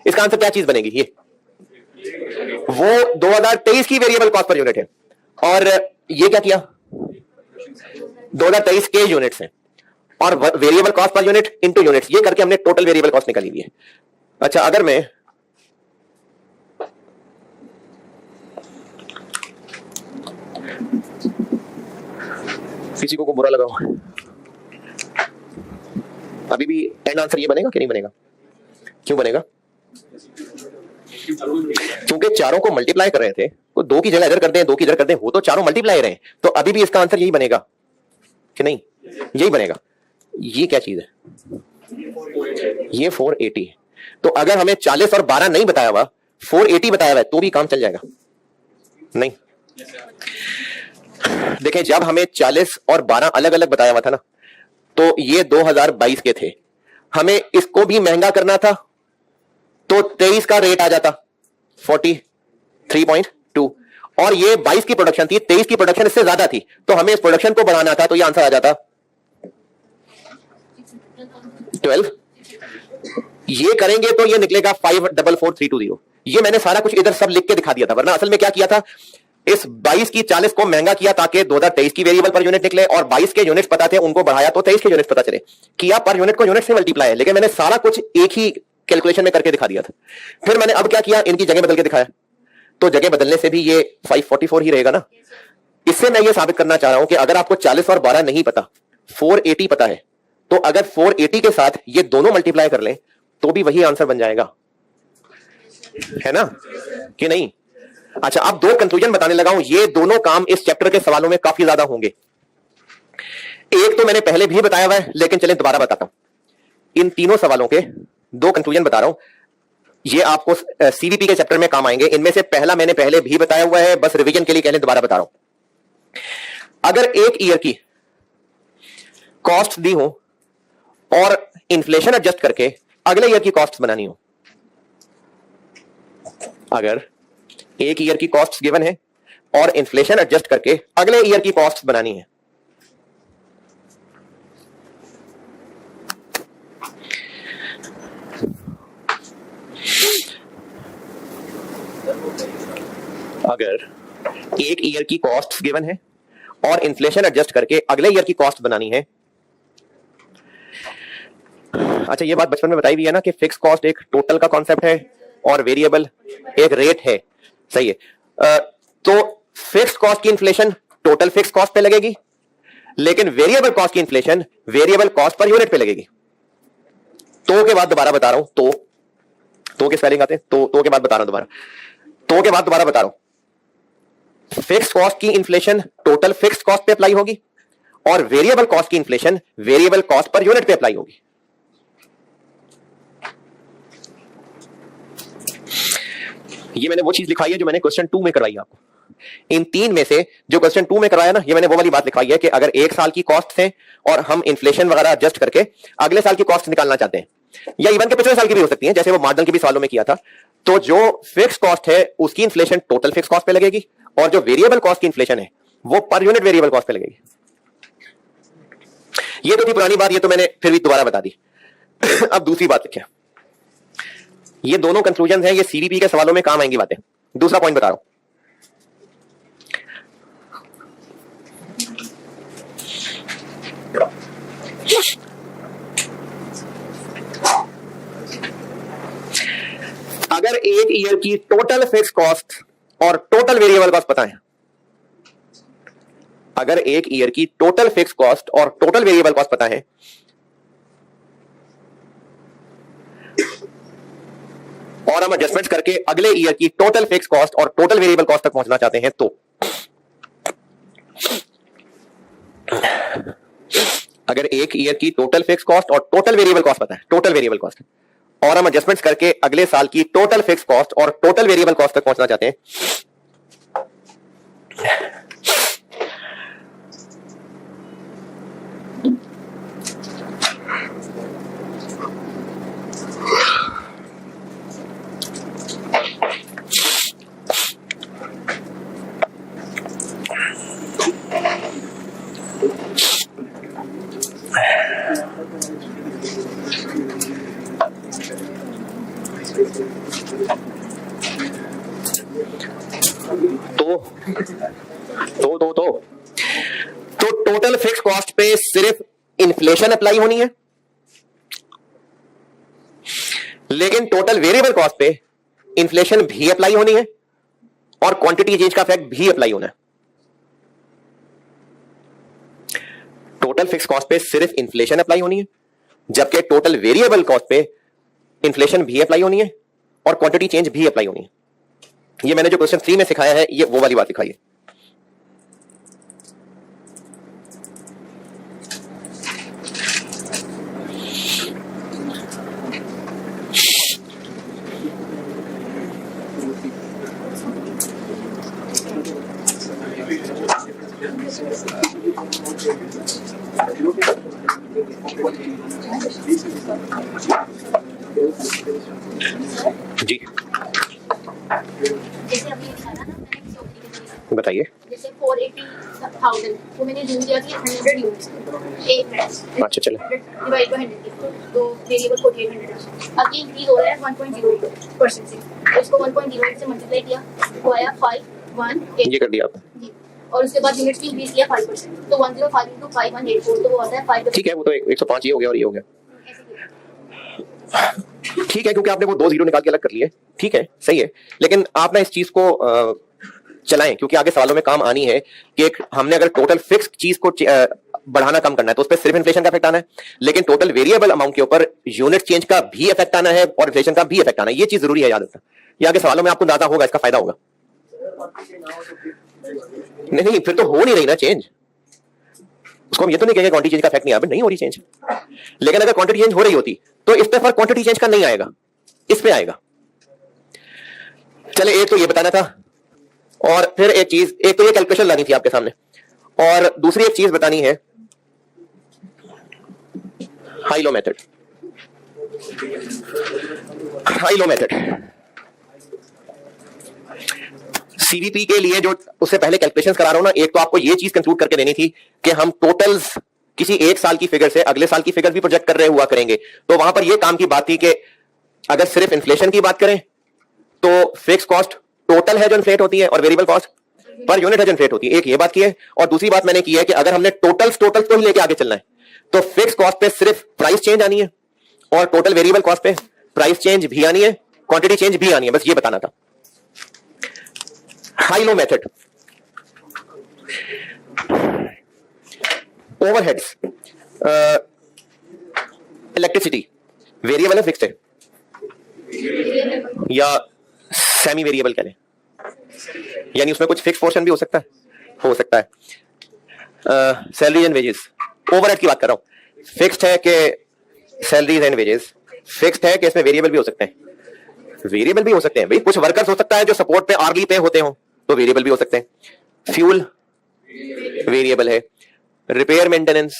इसका आंसर क्या चीज बनेगी? ये वो 2023 की वेरिएबल कॉस्ट पर यूनिट है, और ये क्या किया? 2023 के यूनिट्स हैं, और variable cost per unit into units, ये करके हमने टोटल वेरिएबल कॉस्ट निकाली हुई है। अच्छा, अगर मैं किसी को बुरा लगा, अभी भी एंड आंसर ये बनेगा कि नहीं बनेगा? क्यों बनेगा? क्योंकि चारों को मल्टीप्लाई कर रहे थे, तो 2 की जगह इधर कर दें, 2 की इधर कर दें, वो तो चारों मल्टीप्लाई रहे हैं, तो अभी भी इसका आंसर यही बनेगा कि नहीं? यही बनेगा। ये क्या चीज है? ये 480 है। तो अगर हमें 40 और 12 नहीं बताया हुआ, 480 बताया हुआ है, तो भी काम चल जाएगा? नहीं। देखें, जब हमें 40 और 12 अलग अलग बताया हुआ था ना, तो ये 2022 के थे, हमें इसको भी महंगा करना था, तो 23 का रेट आ जाता 43.2, और ये 22 की प्रोडक्शन थी, 23 की प्रोडक्शन इससे ज्यादा थी, तो हमें इस प्रोडक्शन को बढ़ाना था, तो ये आंसर आ जाता 12। ये करेंगे तो ये निकलेगा 544320। ये मैंने सारा कुछ इधर सब लिख के दिखा दिया था, वरना असल में क्या किया था, इस 22 की 40 को महंगा किया ताकि 2023 की वेरिएबल पर यूनिट निकले, और 22 के यूनिट्स पता थे उनको बढ़ाया तो 23 के यूनिट्स पता चले। किया पर यूनिट को यूनिट से मल्टीप्लाई है, लेकिन मैंने सारा कुछ एक ही कैलकुलेशन में करके दिखा दिया था। फिर मैंने अब क्या किया, इनकी जगह बदल के दिखाया, तो जगह बदलने से भी ये 544 ही रहेगा ना। इससे मैं ये साबित करना चाह रहा हूं कि अगर आपको 40 और 12 नहीं पता, 480 पता है, तो अगर 480 के साथ ये दोनों मल्टीप्लाई कर लें तो भी वही आंसर बन जाएगा, है ना कि नहीं? अच्छा, अब 2 कंक्लूजन बताने लगा हूं, ये दोनों काम इस चैप्टर के सवालों में काफी ज्यादा होंगे। एक तो मैंने पहले भी बताया हुआ है, लेकिन चलें दोबारा बताता हूं। इन तीनों सवालों के 2 कंक्लूजन बता रहा हूं, ये आपको सीवीपी के चैप्टर में काम आएंगे। इनमें से पहला मैंने पहले भी बताया हुआ है, बस रिवीजन के लिए कहने दोबारा बता रहा हूं। अगर एक ईयर की कॉस्ट दी हो और इन्फ्लेशन एडजस्ट करके अगले ईयर की कॉस्ट बनानी हो, अगर एक ईयर की कॉस्ट गिवन है और इन्फ्लेशन एडजस्ट करके अगले ईयर की कॉस्ट बनानी है, अगर एक ईयर की कॉस्ट गिवन है और इन्फ्लेशन एडजस्ट करके अगले ईयर की कॉस्ट बनानी है। अच्छा, ये बात बचपन में बताई हुई है ना कि फिक्स कॉस्ट एक टोटल का कॉन्सेप्ट है और वेरिएबल एक रेट है, सही है। तो फिक्स कॉस्ट की इन्फ्लेशन टोटल फिक्स कॉस्ट पे लगेगी, लेकिन वेरिएबल कॉस्ट की inflation variable cost per unit पे लगेगी। तो के बाद दोबारा बता रहा हूं, तो के स्पेलिंग आते हैं, तो के बाद बता रहा हूं दोबारा, तो के बाद दोबारा बता रहा हूं। फिक्स कॉस्ट की इन्फ्लेशन टोटल फिक्स कॉस्ट पे अप्लाई होगी, और वेरिएबल कॉस्ट की inflation variable cost per unit पे अप्लाई होगी। ये मैंने वो चीज लिखाई है जो मैंने क्वेश्चन 2 में करवाई आपको। इन 3 में से जो क्वेश्चन 2 में करवाया ना, ये मैंने वो वाली बात लिखाई है कि अगर एक साल की कॉस्ट है और हम इन्फ्लेशन वगैरह एडजस्ट करके अगले साल की कॉस्ट निकालना चाहते हैं, या इवन के पिछले साल की भी हो सकती है, जैसे वो मॉडल के भी सवालों में किया था, तो जो फिक्स कॉस्ट है उसकी इन्फ्लेशन टोटल फिक्स कॉस्ट पे लगेगी, और जो वेरिएबल कॉस्ट की इन्फ्लेशन है वो पर यूनिट वेरिएबल कॉस्ट पे लगेगी। ये तो थी पुरानी बात, ये तो मैंने फिर भी दोबारा बता दी। अब दूसरी बात लिखिए, ये दोनों कंक्लूजन हैं, ये सीवीपी के सवालों में काम आएंगी बातें। दूसरा पॉइंट बता रहा हूं, अगर एक ईयर की टोटल फिक्स कॉस्ट और टोटल वेरिएबल कॉस्ट पता है, अगर एक ईयर की टोटल फिक्स कॉस्ट और टोटल वेरिएबल कॉस्ट पता है, और हम एडजस्टमेंट्स करके अगले ईयर की टोटल फिक्स कॉस्ट और टोटल वेरिएबल कॉस्ट तक पहुंचना चाहते हैं, तो अगर एक ईयर की टोटल फिक्स कॉस्ट और टोटल वेरिएबल कॉस्ट पता है, टोटल वेरिएबल कॉस्ट, और हम एडजस्टमेंट्स करके अगले साल की टोटल फिक्स कॉस्ट और टोटल वेरिएबल कॉस्ट तक पहुंचना चाहते हैं, तो टोटल फिक्स कॉस्ट पे सिर्फ इन्फ्लेशन अप्लाई होनी है, लेकिन टोटल वेरिएबल कॉस्ट पे इन्फ्लेशन भी अप्लाई होनी है और क्वांटिटी चेंज का इफेक्ट भी अप्लाई होना है। टोटल फिक्स कॉस्ट पे सिर्फ इन्फ्लेशन अप्लाई होनी है, जबकि टोटल वेरिएबल कॉस्ट पे इन्फ्लेशन भी अप्लाई होनी है और क्वांटिटी चेंज भी अप्लाई होनी है। ये मैंने जो क्वेश्चन 3 में सिखाया है, ये वो वाली बात सिखाई है। जी जैसे अभी लिखा था ना मैंने बताइए। जैसे 480,000 वो मैंने जूम किया कि 100 यूनिट्स एक मिनट। अच्छा चलो डिवाइड बाय 100 तो वेरिएबल 4800 है। अब ये इंक्रीज हो रहा है 1.08% से, तो इसको 1.08 से मल्टीप्लाई किया वो आया 518। ये कर दिया आपने जी, और उसके बाद यूनिट्स भी इंक्रीज किया 5%, तो 105 into 5184 तो वो आता है 5। ठीक है, वो तो 105 ये हो गया और ये हो गया। ऐसे किया। ठीक है, क्योंकि आपने वो 2 जीरो निकाल के अलग कर लिए। ठीक है, सही है, लेकिन आप ना इस चीज को चलाएं, क्योंकि आगे सवालों में काम आनी है कि एक हमने अगर टोटल फिक्स चीज को बढ़ाना कम करना है तो उस पर सिर्फ इन्फ्लेशन का इफेक्ट आना है, लेकिन टोटल वेरिएबल अमाउंट के ऊपर यूनिट चेंज का भी इफेक्ट आना है और इन्फ्लेशन का भी इफेक्ट आना है। ये चीज जरूरी है याद रखना। ये आगे सवालों में आपको अंदाजा होगा, इसका फायदा होगा। नहीं, फिर तो हो नहीं रही ना चेंज। उसको हम ये तो नहीं कहेंगे क्वांटिटी चेंज का इफेक्ट नहीं आया, नहीं हो रही चेंज। लेकिन अगर क्वांटिटी चेंज हो रही होती तो इस पे फर्क क्वांटिटी चेंज का नहीं आएगा, इस पे आएगा। चले, एक तो ये बताना था, और फिर एक चीज, एक तो ये कैलकुलेशन लानी थी आपके सामने, और दूसरी एक चीज बतानी है, high low method. High low method CVP के लिए जो उससे पहले कैलकुलेशंस करा रहा हूं ना, एक तो आपको ये चीज कंक्लूड करके देनी थी कि हम टोटल्स किसी एक साल की फिगर से अगले साल की फिगर भी प्रोजेक्ट कर रहे हुआ करेंगे। तो वहां पर ये काम की बात थी कि अगर सिर्फ इन्फ्लेशन की बात करें तो फिक्स कॉस्ट टोटल है जो इन्फ्लेट होती है और वेरिएबल कॉस्ट पर यूनिट है जो इन्फ्लेट होती है। एक ये बात की है, और दूसरी बात मैंने की है कि अगर हमने टोटल्स को ही लेके आगे चलना है तो फिक्स कॉस्ट पे सिर्फ प्राइस चेंज आनी है और टोटल वेरिएबल कॉस्ट पे प्राइस चेंज भी आनी है, क्वांटिटी चेंज भी आनी है। बस ये बताना था। High low method, overheads, electricity variable है फिक्स्ड है या सेमी वेरिएबल कह लें, यानी उसमें कुछ फिक्स पोर्शन भी हो सकता है। सैलरीज एंड वेजेस, ओवरहेड की बात कर रहा हूं। फिक्स्ड है कि सैलरीज एंड वेजेस, फिक्स्ड है कि इसमें वेरिएबल भी हो सकते हैं। वेरिएबल भी हो सकते हैं भाई, कुछ वर्कर्स हो सकता है जो सपोर्ट पे आर्ली पे होते हो तो वेरिएबल भी हो सकते हैं। फ्यूल वेरिएबल है, रिपेयर मेंटेनेंस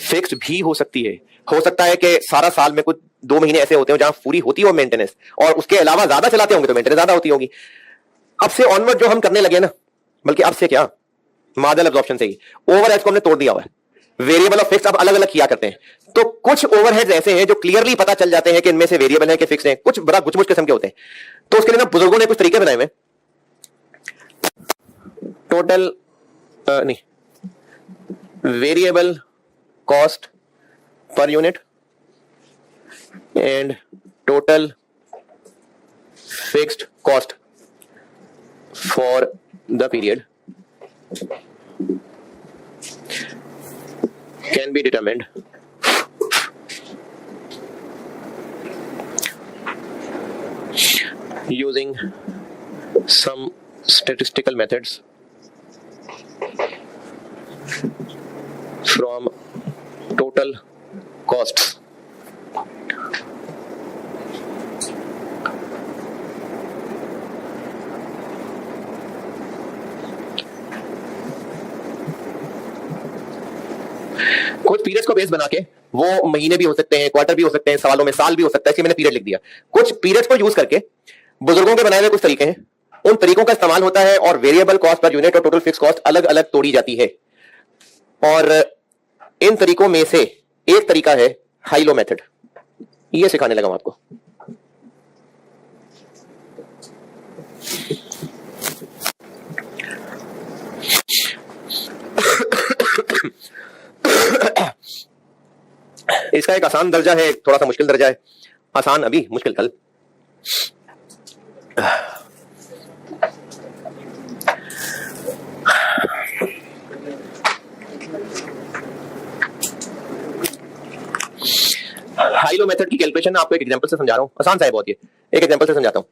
फिक्स्ड भी हो सकती है। हो सकता है कि सारा साल में कुछ 2 महीने ऐसे होते हो जहां पूरी होती हो मेंटेनेंस, और उसके अलावा ज्यादा चलाते होंगे तो मेंटेनेंस ज्यादा होती होगी। अब से ऑनवर्ड जो हम करने लगे ना, बल्कि अब से क्या मार्जिनल एब्जॉर्प्शन से ही ओवरहेड्स को हमने तोड़ दिया हुआ है। वेरिएबल और फिक्स अब अलग अलग किया करते हैं। तो कुछ ओवरहेड्स ऐसे हैं जो क्लियरली पता चल जाते हैं कि इनमें से वेरिएबल है कि फिक्स है, कुछ बड़ा गुचमुच किस्म के होते हैं। तो उसके लिए ना बुजुर्गों ने कुछ तरीके बनाए हुए। टोटल नहीं, variable cost per unit and total fixed cost for the period can be determined using some statistical methods from total costs. कुछ पीरियड्स को बेस बना के, वो महीने भी हो सकते हैं, क्वार्टर भी हो सकते हैं, सवालों में साल भी हो सकता है, इसलिए मैंने पीरियड लिख दिया। कुछ पीरियड्स को यूज करके बुजुर्गों के बनाए हुए कुछ तरीके हैं, उन तरीकों का इस्तेमाल होता है और वेरिएबल कॉस्ट पर यूनिट और टोटल फिक्स कॉस्ट अलग अलग तोड़ी जाती है। और इन तरीकों में से एक तरीका है हाई लो मेथड। ये सिखाने लगा हूं आपको। इसका एक आसान दर्जा है, थोड़ा सा मुश्किल दर्जा है। आसान अभी, मुश्किल कल। हाई लो मेथड की कैलकुलेशन आपको एक एग्जांपल से समझा रहा हूं, आसान सा है बहुत ये, एक एग्जांपल से समझाता हूं।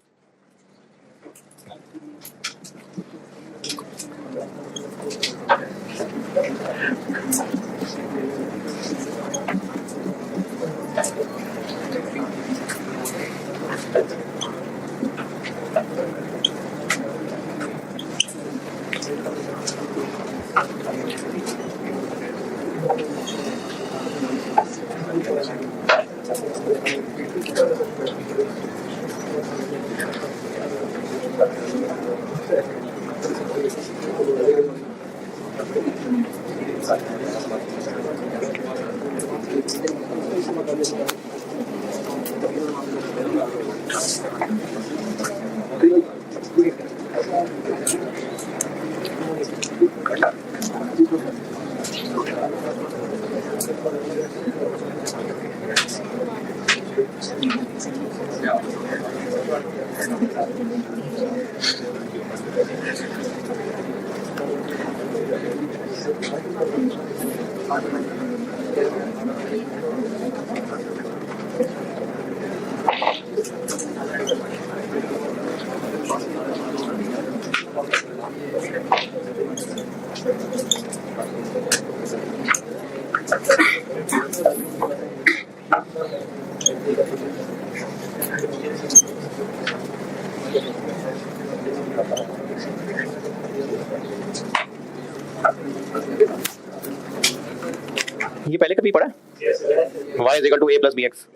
ये पहले कभी पढ़ा? y is equal to a plus b x,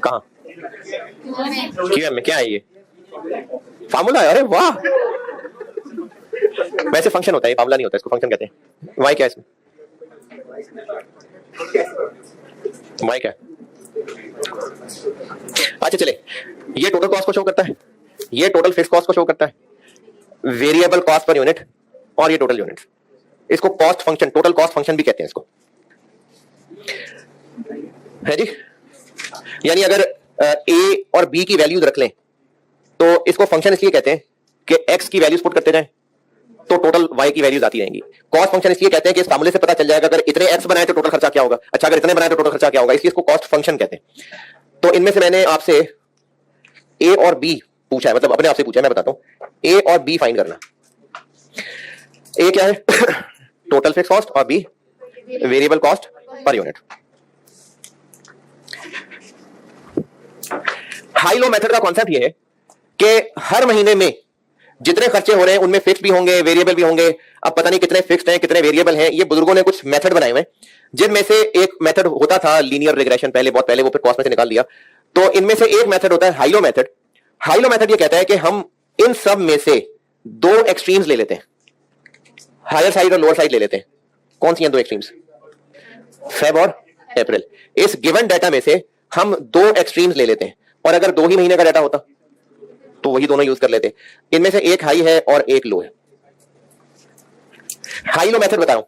कहाँ? क्यूएम में। क्या है ये? फार्मूला है। अरे वाह, वैसे फंक्शन होता है, फार्मूला नहीं होता, इसको फंक्शन कहते हैं। y क्या है इसमें? y क्या है? अच्छा चले, ये टोटल कॉस्ट को शो करता है, ये टोटल फिक्स कॉस्ट को शो करता है, वेरिएबल कॉस्ट पर यूनिट, और ये टोटल यूनिट। इसको cost function, total cost function भी कहते हैं इसको, है जी। यानी अगर ए और बी की वैल्यूज रख लें तो इसको फंक्शन इसलिए कहते हैं कि एक्स की वैल्यूज पुट करते जाएं तो टोटल वाई की वैल्यूज आती रहेंगी। कॉस्ट फंक्शन इसलिए कहते हैं कि इस फार्मूले से पता चल जाएगा अगर इतने एक्स बनाए तो टोटल खर्चा क्या होगा, अच्छा अगर इतने बनाए तो टोटल खर्चा क्या होगा, इसलिए इसको कॉस्ट फंक्शन कहते हैं। तो इनमें से मैंने आपसे ए और बी पूछा है, मतलब अपने आप से पूछा है, मैं बताता हूं। ए और बी फाइंड करना। ए क्या है? टोटल फिक्स कॉस्ट, और B variable cost per unit. High low method का कॉन्सेप्ट ये है कि हर महीने में जितने खर्चे हो रहे हैं उनमें फिक्स भी होंगे, वेरिएबल भी होंगे। अब पता नहीं कितने फिक्स्ड हैं कितने वेरिएबल हैं, ये बुजुर्गों ने कुछ मेथड बनाए हुए, जिनमें से एक मेथड होता था लीनियर रिग्रेशन, पहले बहुत पहले, वो फिर कॉस्ट में से निकाल दिया। तो इनमें से एक मेथड होता है high low method. High low method ये कहता है कि हम इन सब में से दो एक्सट्रीम्स ले लेते हैं, हायर साइड और लोअर साइड ले लेते हैं। कौन सी हैं दो एक्सट्रीम्स? फेब और अप्रैल। इस गिवन डाटा में से हम दो एक्सट्रीम्स ले लेते हैं, और अगर 2 ही महीने का डाटा होता तो वही दोनों यूज कर लेते। इनमें से एक हाई है और एक लो है। हाई लो मेथड बता रहा हूं।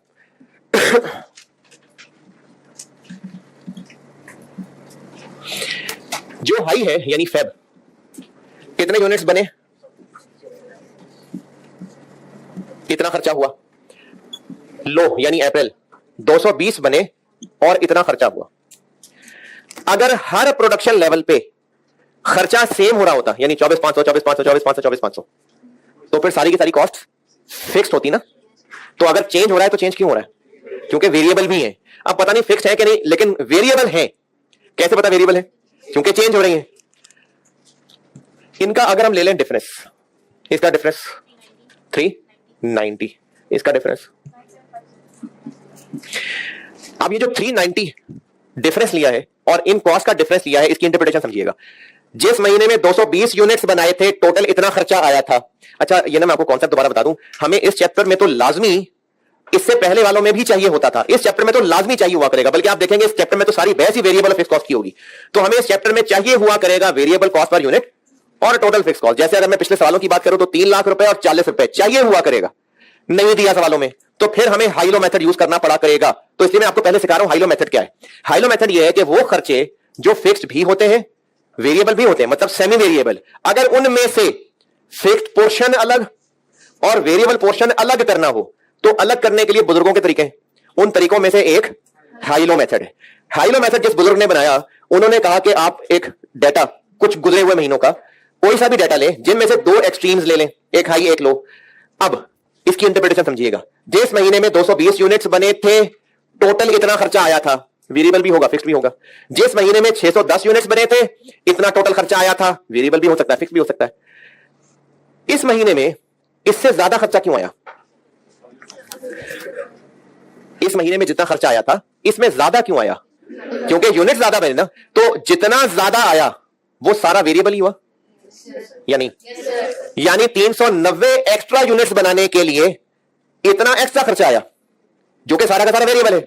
जो हाई है यानी फेब, कितने यूनिट्स बने, इतना खर्चा हुआ। लो यानी अप्रैल, 220 बने और इतना खर्चा हुआ। अगर हर प्रोडक्शन लेवल पे खर्चा सेम हो रहा होता, यानी 24,500 24,500 24,500 24,500, तो फिर सारी की सारी कॉस्ट फिक्स्ड होती ना। तो अगर चेंज हो रहा है तो चेंज क्यों हो रहा है? क्योंकि वेरिएबल भी है। अब पता नहीं फिक्स्ड है कि नहीं, लेकिन वेरिएबल है। कैसे पता वेरिएबल है? क्योंकि चेंज हो रही है। इनका अगर हम ले लें डिफरेंस, इसका डिफरेंस 390, इसका डिफरेंस। अब ये जो 390 डिफरेंस लिया है और इन कॉस्ट का डिफरेंस लिया है, इसकी इंटरप्रिटेशन समझिएगा। जिस महीने में 220 यूनिट्स बनाए थे, टोटल इतना खर्चा आया था। अच्छा ये ना मैं आपको कॉन्सेप्ट दोबारा बता दूं, हमें इस चैप्टर में तो लाजमी इससे पहले वालों में भी चाहिए होता था, इस चैप्टर में तो लाजमी चाहिए हुआ करेगा, बल्कि आप देखेंगे इस चैप्टर में तो सारी बहस ही वेरिएबल और फिक्स कॉस्ट की होगी। तो हमें इस चैप्टर में चाहिए हुआ करेगा वेरिएबल कॉस्ट पर यूनिट और टोटल फिक्स कॉस्ट। जैसे अगर मैं पिछले सवालों की बात करूं तो 3 लाख रुपए और 40 रुपए चाहिए हुआ करेगा, नहीं दिया सवालों में, तो फिर हमें हाइलो मेथड यूज करना पड़ा करेगा। तो इसलिए मैं आपको पहले सिखा रहा हूं हाइलो मेथड क्या है। हाइलो मेथड यह है कि वो खर्चे जो फिक्स्ड भी होते हैं, वेरिएबल भी होते हैं, मतलब सेमी वेरिएबल, अगर उनमें से फिक्स्ड पोर्शन अलग और वेरिएबल पोर्शन अलग करना हो तो अलग करने के लिए बुजुर्गों के तरीके हैं। उन तरीकों में से एक हाइलो मेथड है। हाइलो मेथड जिस बुजुर्ग ने बनाया, उन्होंने कहा कि आप एक डाटा, कुछ गुजरे हुए महीनों का कोई सा भी डाटा लें, जिनमें से 2 एक्सट्रीम्स ले लें, एक हाई एक लो। अब इसकी इंटरप्रिटेशन समझिएगा। जिस महीने में 220 यूनिट्स बने थे, टोटल इतना खर्चा आया था, वेरिएबल भी होगा फिक्स भी होगा। जिस महीने में 610 यूनिट्स बने थे, इतना टोटल खर्चा आया था, वेरिएबल भी हो सकता है फिक्स भी हो सकता है। इस महीने में इससे ज्यादा खर्चा क्यों आया? इस महीने में जितना खर्चा आया था, इसमें ज्यादा क्यों आया? क्योंकि यूनिट ज्यादा बने ना, तो जितना ज्यादा आया वो सारा वेरिएबल ही हुआ या नहीं? यानी 390 एक्स्ट्रा यूनिट्स बनाने के लिए इतना एक्स्ट्रा खर्चा आया, जो कि सारा का सारा वेरिएबल है,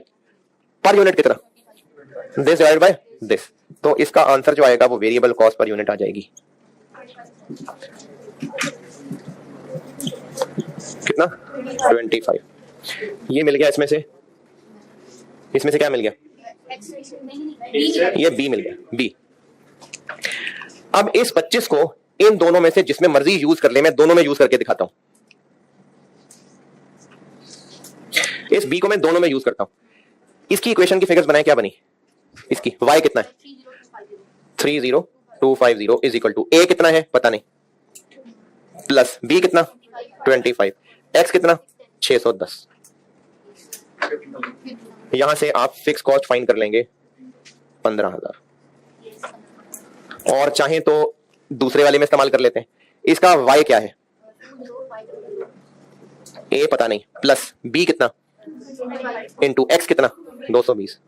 पर यूनिट कितना? This divided by this. तो इसका आंसर जो आएगा वो वेरिएबल कॉस्ट पर यूनिट आ जाएगी। कितना? 25। ये मिल गया। इसमें से क्या मिल गया? ये बी मिल गया, बी। अब इस 25 को इन दोनों में से जिसमें मर्जी यूज कर ले, मैं दोनों में यूज करके दिखाता हूं। इस बी को मैं दोनों में यूज करता हूं। इसकी इक्वेशन की फिगर्स बनाए, क्या बनी इसकी? y कितना है? 30250 इज इक्वल टू a कितना है पता नहीं, प्लस b कितना? 25, x कितना? 610। यहां से आप फिक्स कॉस्ट फाइंड कर लेंगे 15,000, और चाहें तो दूसरे वाले में इस्तेमाल कर लेते हैं। इसका y क्या है? a पता नहीं, प्लस b कितना? इंटू x कितना? 220।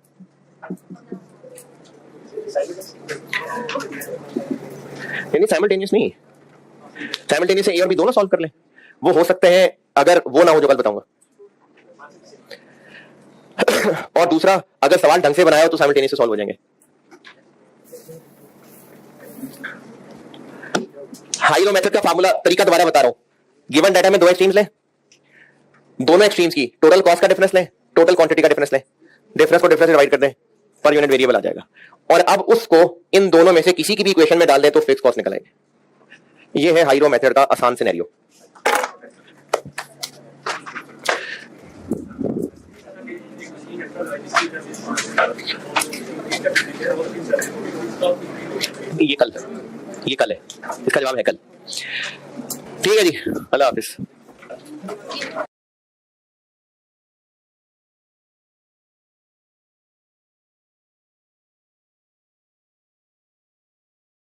यानी साइमल्टेनियस नहीं, साइमल्टेनियस ए और बी दोनों सॉल्व कर लें। वो हो सकते हैं, अगर वो ना हो जो कल बताऊंगा। और दूसरा, अगर सवाल ढंग से बनाया हो तो साइमल्टेनियस से सॉल्व हो जाएंगे। हाइलो मेथड का फार्मूला तरीका दोबारा बता रहा हूं। गिवन डाटा में 2 एक्सट्रीम्स लें, दोनों एक्सट्रीम्स की टोटल कॉस्ट का डिफरेंस लें, टोटल क्वांटिटी का डिफरेंस लें, डिफरेंस को डिफरेंस से डिवाइड कर दें, पर यूनिट वेरिएबल आ जाएगा। और अब उसको इन दोनों में से किसी की भी इक्वेशन में डाल दें तो फिक्स कॉस्ट निकल आएगी। ये है हाइलो मेथड का आसान सिनेरियो। ये कल है, इसका जवाब है कल। ठीक है जी, अल्लाह हाफिज।